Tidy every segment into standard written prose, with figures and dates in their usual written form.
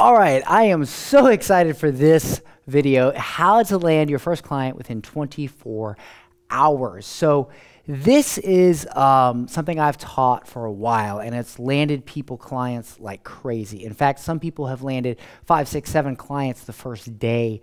All right, I am so excited for this video, how to land your first client within 24 hours. So this is something I've taught for a while, and it's landed clients like crazy. In fact, some people have landed 5, 6, 7 clients the first day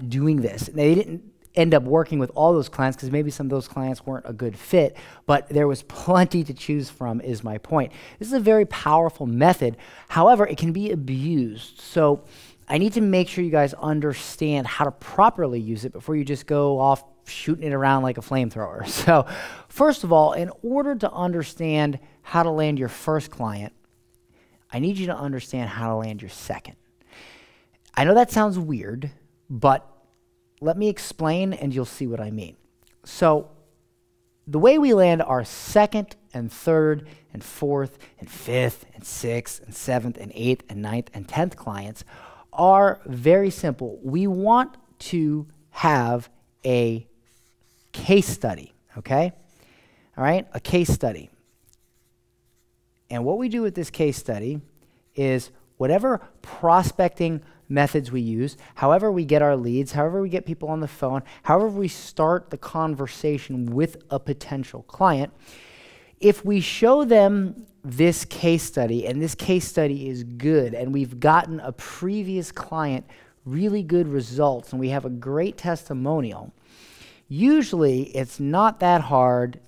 doing this. They didn't end up working with all those clients because maybe some of those clients weren't a good fit, but there was plenty to choose from is my point. This is a very powerful method. However, it can be abused. So I need to make sure you guys understand how to properly use it before you just go off shooting it around like a flamethrower. So first of all, in order to understand how to land your first client, I need you to understand how to land your second. I know that sounds weird, but let me explain and you'll see what I mean. So the way we land our second and third and fourth and fifth and sixth and seventh and eighth and ninth and 10th clients are very simple. We want to have a case study, okay? All right, a case study. And what we do with this case study is whatever prospecting methods we use, however we get our leads, however we get people on the phone, however we start the conversation with a potential client, if we show them this case study and this case study is good and we've gotten a previous client really good results and we have a great testimonial, usually it's not that hard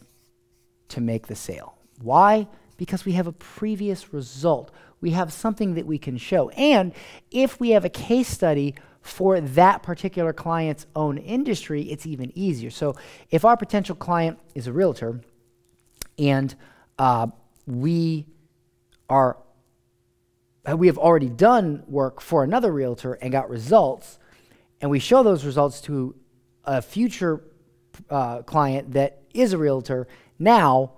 to make the sale. Why? Because we have a previous result. We have something that we can show. And if we have a case study for that particular client's own industry, it's even easier. So if our potential client is a realtor and we have already done work for another realtor and got results, and we show those results to a future client that is a realtor, now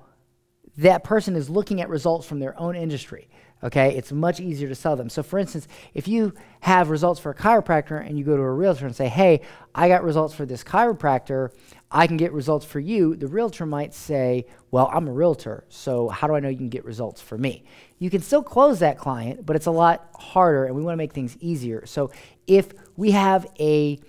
that person is looking at results from their own industry. Okay, it's much easier to sell them. So for instance, if you have results for a chiropractor and you go to a realtor and say, hey, I got results for this chiropractor, I can get results for you, the realtor might say, well, I'm a realtor, so how do I know you can get results for me? You can still close that client, but it's a lot harder and we want to make things easier. So if we have a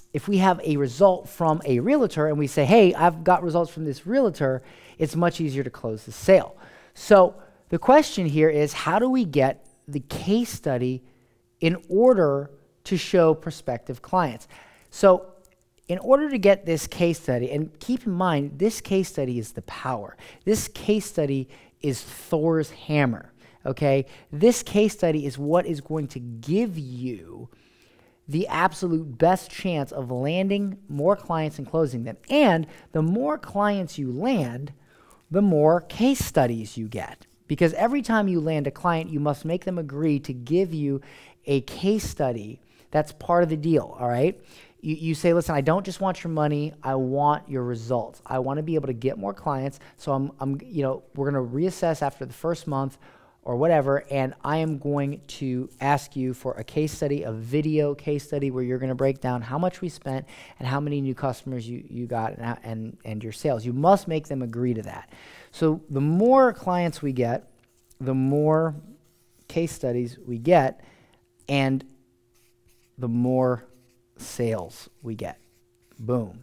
result from a realtor and we say, hey, I've got results from this realtor, it's much easier to close the sale. So the question here is, how do we get the case study in order to show prospective clients? So in order to get this case study, and keep in mind, this case study is the power. This case study is Thor's hammer, okay? This case study is what is going to give you the absolute best chance of landing more clients and closing them. And the more clients you land, the more case studies you get. Because every time you land a client, you must make them agree to give you a case study. That's part of the deal, all right? You say, listen, I don't just want your money, I want your results. I want to be able to get more clients, so we're going to reassess after the first month or whatever, and I am going to ask you for a case study, a video case study where you're going to break down how much we spent and how many new customers you got and your sales. You must make them agree to that. So the more clients we get, the more case studies we get, and the more sales we get. Boom.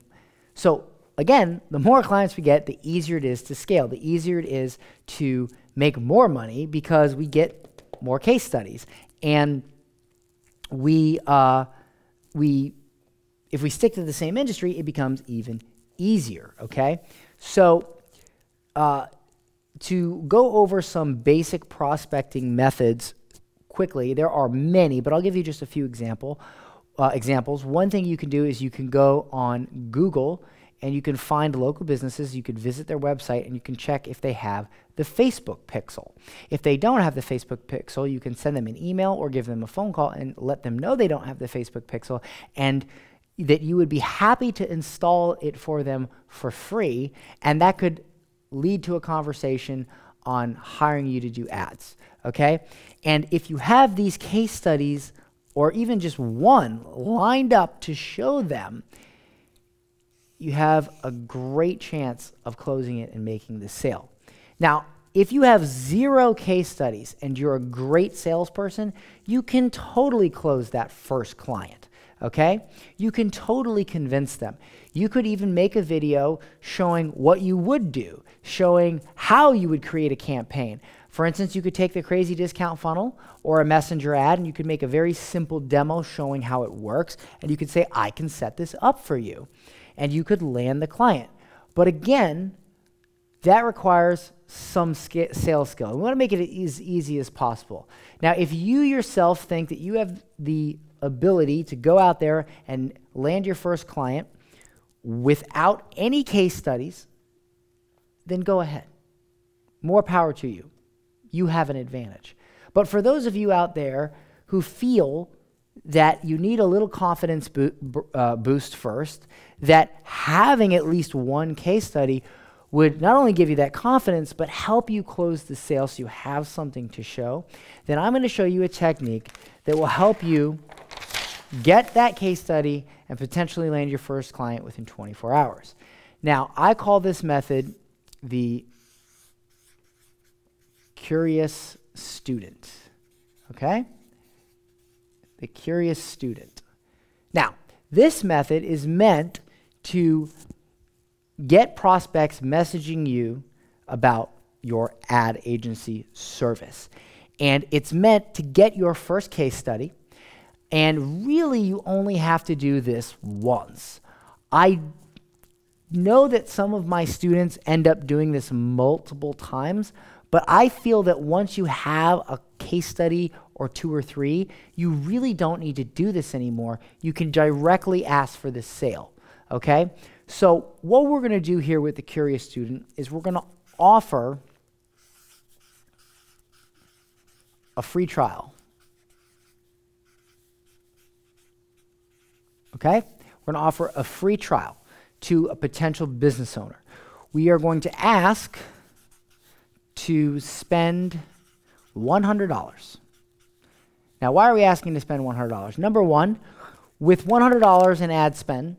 So again, the more clients we get, the easier it is to scale. The easier it is to make more money because we get more case studies. And if we stick to the same industry, it becomes even easier, okay? So to go over some basic prospecting methods quickly, there are many, but I'll give you just a few examples. One thing you can do is you can go on Google and you can find local businesses, you could visit their website, and you can check if they have the Facebook pixel. If they don't have the Facebook pixel, you can send them an email or give them a phone call and let them know they don't have the Facebook pixel and that you would be happy to install it for them for free, and that could lead to a conversation on hiring you to do ads, okay? And if you have these case studies or even just one lined up to show them, you have a great chance of closing it and making the sale. Now, if you have 0 case studies and you're a great salesperson, you can totally close that first client, okay? You can totally convince them. You could even make a video showing what you would do, showing how you would create a campaign. For instance, you could take the crazy discount funnel or a messenger ad and you could make a very simple demo showing how it works, and you could say, I can set this up for you. And you could land the client. But again, that requires some sales skill. We want to make it as easy as possible. Now, if you yourself think that you have the ability to go out there and land your first client without any case studies, then go ahead. More power to you. You have an advantage. But for those of you out there who feel that you need a little confidence boost first, that having at least one case study would not only give you that confidence, but help you close the sale so you have something to show, then I'm going to show you a technique that will help you get that case study and potentially land your first client within 24 hours. Now, I call this method the curious student, okay? The curious student. Now, this method is meant to get prospects messaging you about your ad agency service. And it's meant to get your first case study, and really you only have to do this once. I know that some of my students end up doing this multiple times, but I feel that once you have a case study or 2 or 3, you really don't need to do this anymore. You can directly ask for the sale, okay? So what we're going to do here with the curious student is we're going to offer a free trial, okay? We're going to offer a free trial to a potential business owner. We are going to ask to spend $100. Now, why are we asking to spend $100? Number one, with $100 in ad spend,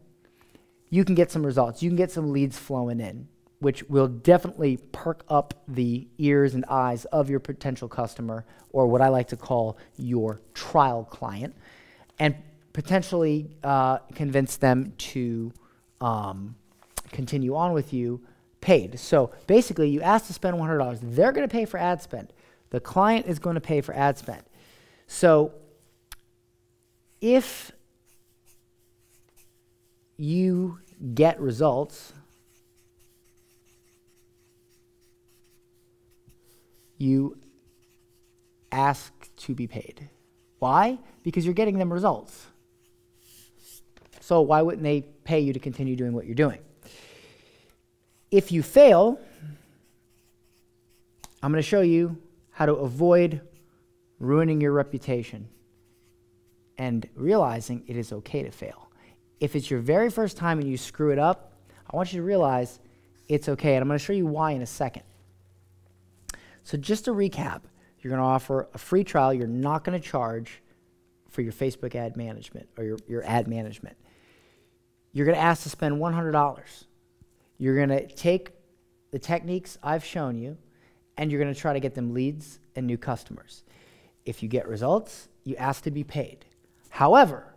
you can get some results. You can get some leads flowing in, which will definitely perk up the ears and eyes of your potential customer, or what I like to call your trial client, and potentially convince them to continue on with you paid. So basically, you ask to spend $100. They're going to pay for ad spend. The client is going to pay for ad spend. So if you get results, you ask to be paid. Why? Because you're getting them results. So why wouldn't they pay you to continue doing what you're doing? If you fail, I'm going to show you how to avoid ruining your reputation and realizing it is okay to fail. If it's your very first time and you screw it up, I want you to realize it's okay, and I'm going to show you why in a second. So just to recap, you're going to offer a free trial. You're not going to charge for your Facebook ad management or your ad management. You're going to ask to spend $100. You're going to take the techniques I've shown you, and you're going to try to get them leads and new customers. If you get results, you ask to be paid. However,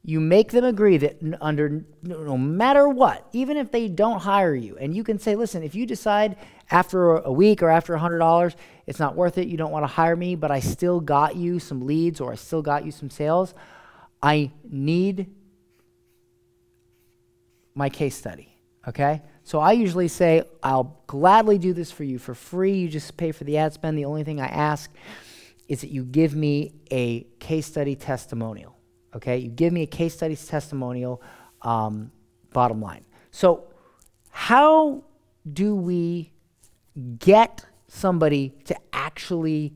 you make them agree that no matter what, even if they don't hire you, and you can say, listen, if you decide after a week or after $100, it's not worth it, you don't want to hire me, but I still got you some leads or I still got you some sales, I need my case study, okay? So I usually say, I'll gladly do this for you for free. You just pay for the ad spend. The only thing I ask is that you give me a case study testimonial, okay? You give me a case study testimonial, bottom line. So how do we get somebody to actually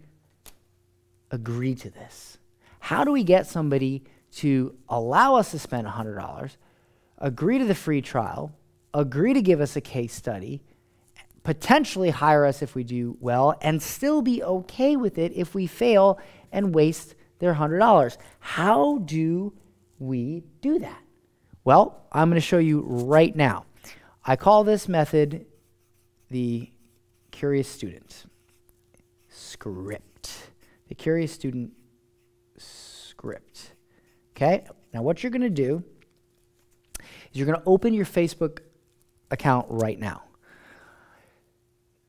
agree to this? How do we get somebody to allow us to spend $100, agree to the free trial, agree to give us a case study, potentially hire us if we do well, and still be okay with it if we fail and waste their $100? How do we do that? Well, I'm going to show you right now. I call this method the Curious Student script. The Curious Student script. Okay? Now what you're going to do is you're going to open your Facebook account right now.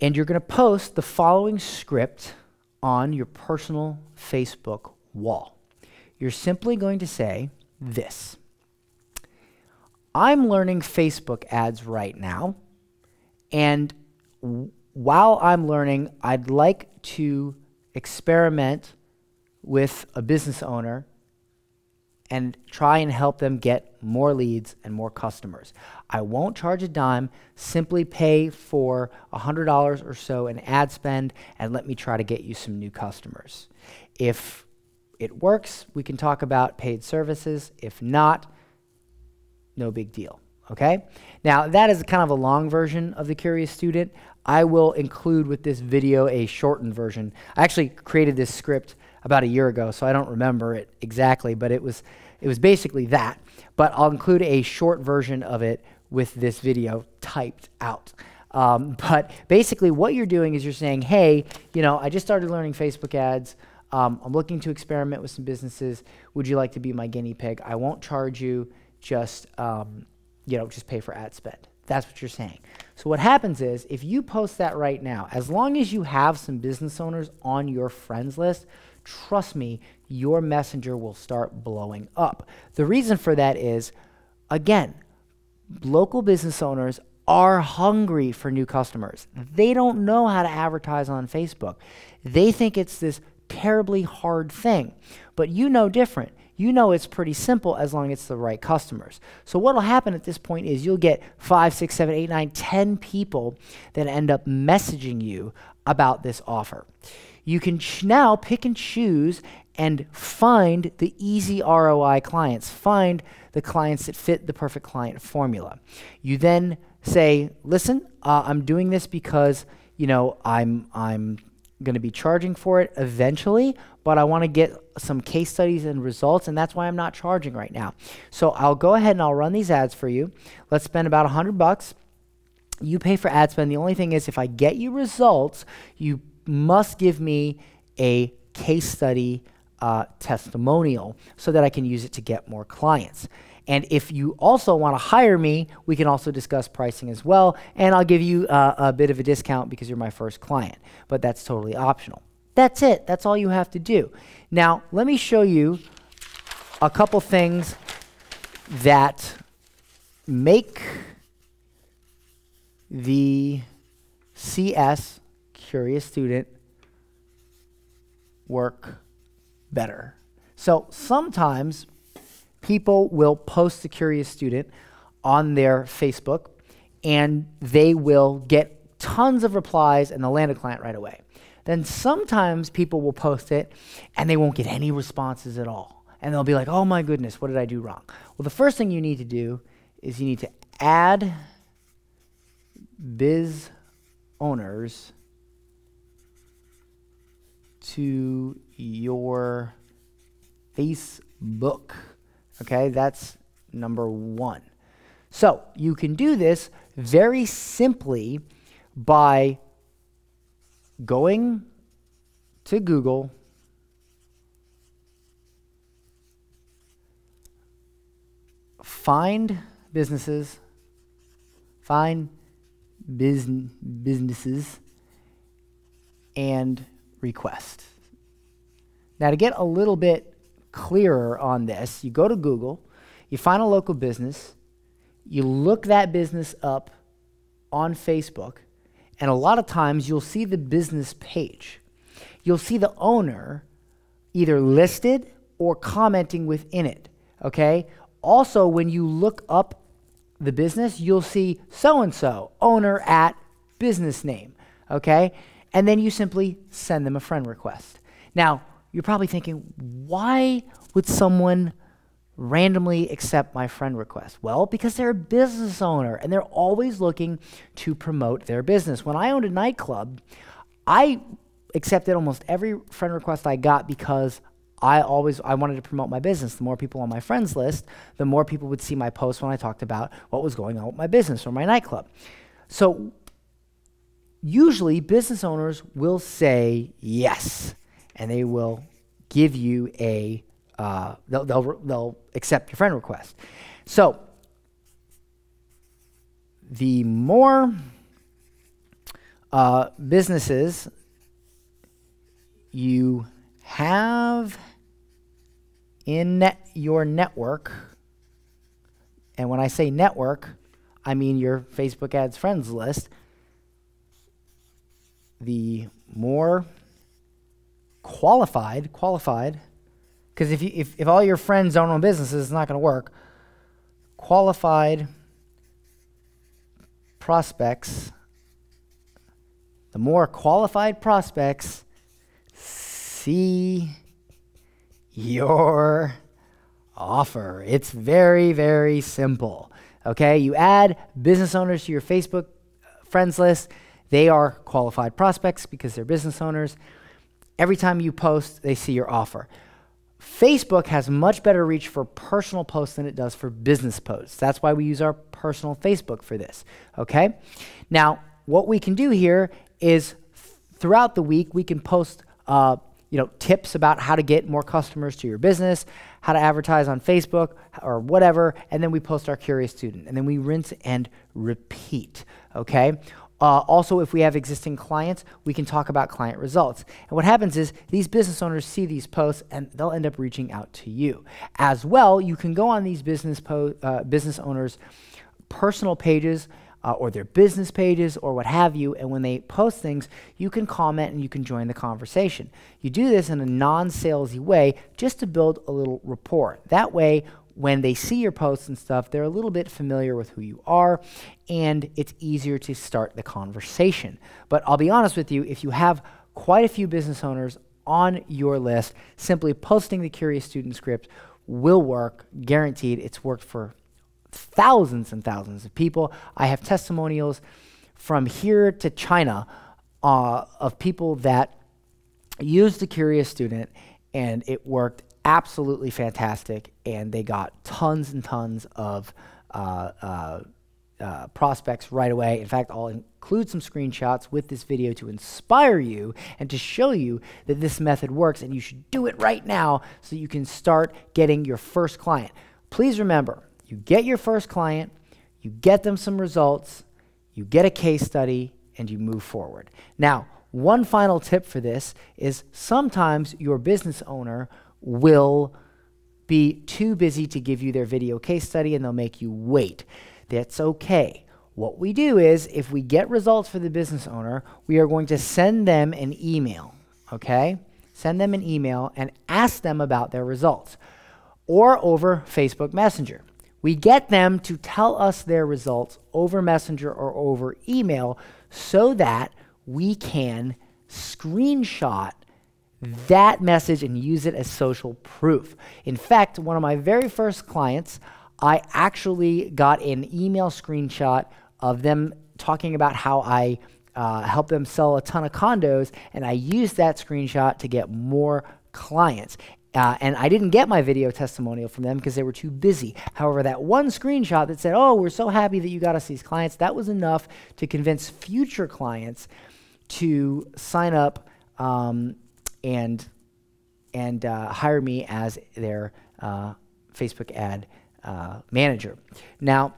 And you're going to post the following script on your personal Facebook wall. You're simply going to say this: I'm learning Facebook ads right now, and while I'm learning, I'd like to experiment with a business owner and try and help them get more leads and more customers. I won't charge a dime, simply pay for $100 or so in ad spend and let me try to get you some new customers. If it works, we can talk about paid services. If not, no big deal, okay? Now, that is kind of a long version of the Curious Student. I will include with this video a shortened version. I actually created this script about a year ago, so I don't remember it exactly, but it was basically that. But I'll include a short version of it with this video typed out. But basically what you're doing is you're saying, hey, I just started learning Facebook ads. I'm looking to experiment with some businesses. Would you like to be my guinea pig? I won't charge you, just pay for ad spend. That's what you're saying. So what happens is, if you post that right now, as long as you have some business owners on your friends list, trust me, your messenger will start blowing up. The reason for that is, again, local business owners are hungry for new customers. They don't know how to advertise on Facebook. They think it's this terribly hard thing, but you know different. You know it's pretty simple as long as it's the right customers. So what will happen at this point is you'll get 5, 6, 7, 8, 9, 10 people that end up messaging you about this offer. You can now pick and choose and find the easy ROI clients, find the clients that fit the perfect client formula. You then say, listen, I'm doing this because I'm going to be charging for it eventually, but I want to get some case studies and results, and that's why I'm not charging right now. So I'll go ahead and I'll run these ads for you. Let's spend about $100. You pay for ad spend. The only thing is, if I get you results, you must give me a case study testimonial so that I can use it to get more clients. And if you also want to hire me, we can also discuss pricing as well, and I'll give you a bit of a discount because you're my first client, but that's totally optional. That's it. That's all you have to do. Now, let me show you a couple things that make the CS, Curious Student, work better. So sometimes people will post the Curious Student on their Facebook, and they will get tons of replies and they'll land a client right away. Then sometimes people will post it and they won't get any responses at all. And they'll be like, oh my goodness, what did I do wrong? Well, the first thing you need to do is you need to add biz owners to your Facebook. Okay, that's number one. So you can do this very simply by going to Google, find businesses, find businesses, and request. Now, to get a little bit clearer on this, you go to Google, you find a local business, you look that business up on Facebook, and a lot of times you'll see the business page. You'll see the owner either listed or commenting within it, okay? Also, when you look up the business, you'll see so-and-so, owner at business name, okay? And then you simply send them a friend request. Now, you're probably thinking, why would someone randomly accept my friend request? Well, because they're a business owner and they're always looking to promote their business. When I owned a nightclub, I accepted almost every friend request I got because I wanted to promote my business. The more people on my friends list, the more people would see my posts when I talked about what was going on with my business or my nightclub. So usually business owners will say yes, and they will give you a, they'll accept your friend request. So the more businesses you have in your network, and when I say network, I mean your Facebook ads friends list, the more qualified, because if all your friends don't own businesses, it's not going to work. Qualified prospects, the more qualified prospects see your offer. It's very, very simple. Okay, you add business owners to your Facebook friends list. They are qualified prospects because they're business owners. Every time you post, they see your offer. Facebook has much better reach for personal posts than it does for business posts. That's why we use our personal Facebook for this, okay? Now, what we can do here is throughout the week, we can post tips about how to get more customers to your business, how to advertise on Facebook or whatever, and then we post our Curious Student, and then we rinse and repeat, okay? Also, if we have existing clients, we can talk about client results. And what happens is these business owners see these posts and they'll end up reaching out to you. As well, you can go on these business owners' personal pages or their business pages or what have you, and when they post things, you can comment and you can join the conversation. You do this in a non-salesy way just to build a little rapport. That way, when they see your posts and stuff, they're a little bit familiar with who you are, and it's easier to start the conversation. But I'll be honest with you, if you have quite a few business owners on your list, simply posting the Curious Student script will work, guaranteed. It's worked for thousands and thousands of people. I have testimonials from here to China of people that used the Curious Student, and it worked absolutely fantastic, and they got tons and tons of prospects right away. In fact, I'll include some screenshots with this video to inspire you and to show you that this method works, and you should do it right now so you can start getting your first client. Please remember, you get your first client, you get them some results, you get a case study, and you move forward. Now, one final tip for this is sometimes your business owner will be too busy to give you their video case study, and they'll make you wait. That's okay. What we do is, if we get results for the business owner, we are going to send them an email, okay? Send them an email and ask them about their results, or over Facebook Messenger. We get them to tell us their results over Messenger or over email so that we can screenshot that message and use it as social proof. In fact, one of my very first clients, I actually got an email screenshot of them talking about how I helped them sell a ton of condos, and I used that screenshot to get more clients. And I didn't get my video testimonial from them because they were too busy. However, that one screenshot that said, "Oh, we're so happy that you got us these clients," that was enough to convince future clients to sign up and hire me as their Facebook ad manager. Now,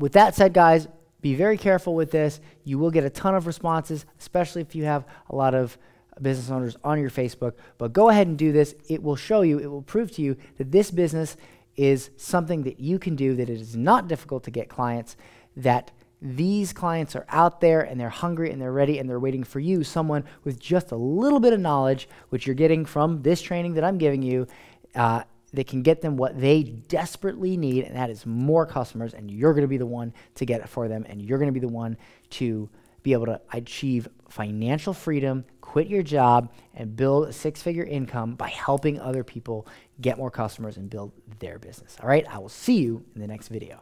with that said, guys, be very careful with this. You will get a ton of responses, especially if you have a lot of business owners on your Facebook. But go ahead and do this. It will show you, it will prove to you that this business is something that you can do, that it is not difficult to get clients, that these clients are out there and they're hungry and they're ready and they're waiting for you, someone with just a little bit of knowledge, which you're getting from this training that I'm giving you, that can get them what they desperately need, and that is more customers, and you're going to be the one to get it for them, and you're going to be the one to be able to achieve financial freedom, quit your job, and build a six-figure income by helping other people get more customers and build their business. All right, I will see you in the next video.